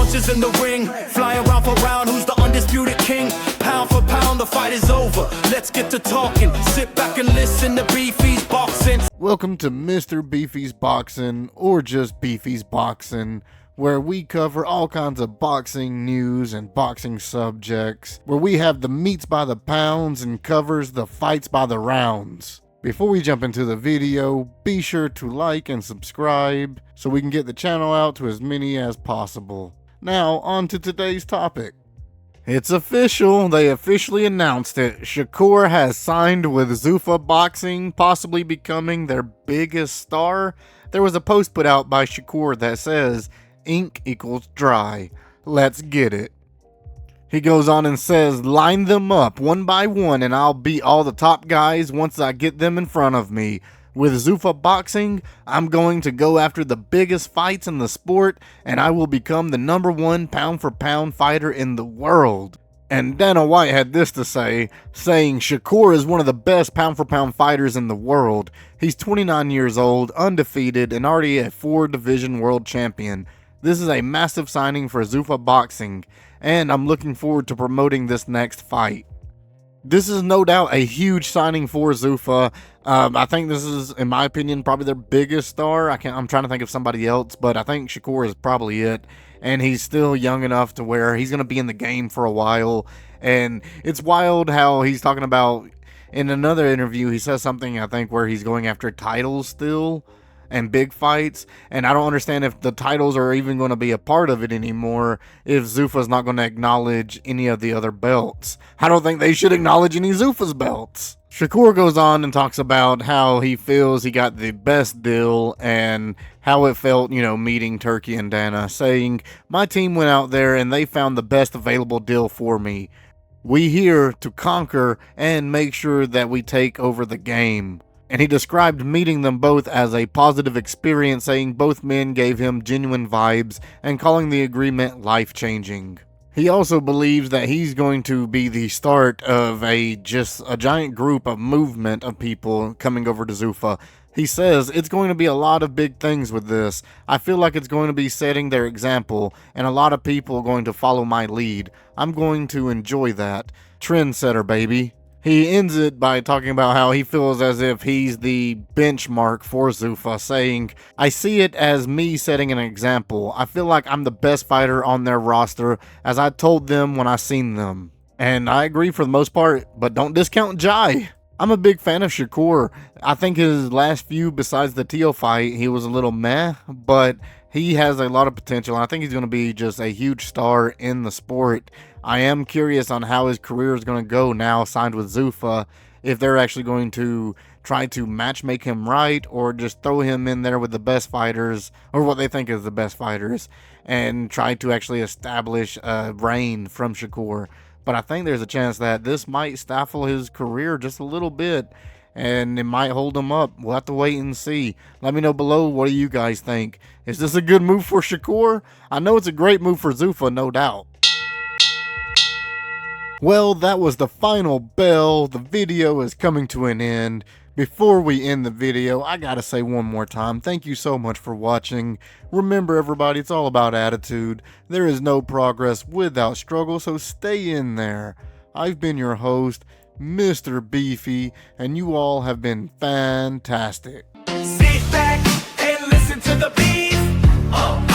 punches in the ring, flying round for round, who's the undisputed king? Pound for pound, the fight is over. Let's get to talking. Sit back and listen to BeefysBoxing. Welcome to Mr. Beefy's Boxing, or just Beefy's Boxing, where we cover all kinds of boxing news and boxing subjects, where we have the meats by the pounds and covers the fights by the rounds. Before we jump into the video, be sure to like and subscribe so we can get the channel out to as many as possible. Now, on to today's topic. It's official. They officially announced it. Shakur has signed with Zuffa Boxing, possibly becoming their biggest star. There was a post put out by Shakur that says, "Ink equals dry. Let's get it." He goes on and says, "Line them up one by one and I'll beat all the top guys once I get them in front of me. With Zuffa Boxing, I'm going to go after the biggest fights in the sport and I will become the #1 pound for pound fighter in the world." And Dana White had this to say, saying Shakur is one of the best pound for pound fighters in the world. He's 29 years old, undefeated, and already a 4-division world champion. This is a massive signing for Zuffa Boxing, and I'm looking forward to promoting this next fight. This is no doubt a huge signing for Zuffa. I think this is, in my opinion, probably their biggest star. I'm trying to think of somebody else, but I think Shakur is probably it. And he's still young enough to where he's going to be in the game for a while. And it's wild how he's talking about, in another interview, he says something, I think, where he's going after titles still and big fights, and I don't understand if the titles are even going to be a part of it anymore if Zuffa's not going to acknowledge any of the other belts. I don't think they should acknowledge any Zuffa's belts. Shakur goes on and talks about how he feels he got the best deal and how it felt, meeting Turkey and Dana, saying, "My team went out there and they found the best available deal for me. We here to conquer and make sure that we take over the game." And he described meeting them both as a positive experience, saying both men gave him genuine vibes and calling the agreement life-changing. He also believes that he's going to be the start of a giant group of movement of people coming over to Zuffa. He says, "It's going to be a lot of big things with this. I feel like it's going to be setting their example, and a lot of people are going to follow my lead. I'm going to enjoy that. Trendsetter, baby." He ends it by talking about how he feels as if he's the benchmark for Zuffa, saying, "I see it as me setting an example. I feel like I'm the best fighter on their roster, as I told them when I seen them." And I agree for the most part, but don't discount Jai. I'm a big fan of Shakur. I think his last few, besides the Teal fight, he was a little meh, but he has a lot of potential, and I think he's going to be just a huge star in the sport. I am curious on how his career is going to go now signed with Zuffa, if they're actually going to try to matchmake him right or just throw him in there with the best fighters, or what they think is the best fighters, and try to actually establish a reign from Shakur. But I think there's a chance that this might stifle his career just a little bit, and it might hold him up. We'll have to wait and see. Let me know below, what do you guys think? Is this a good move for Shakur? I know it's a great move for Zuffa, no doubt. Well, that was the final bell. The video is coming to an end. Before we end the video, I gotta say one more time, thank you so much for watching. Remember everybody, it's all about attitude. There is no progress without struggle, so stay in there. I've been your host, Mr. Beefy, and you all have been fantastic. Sit back and listen to the beef.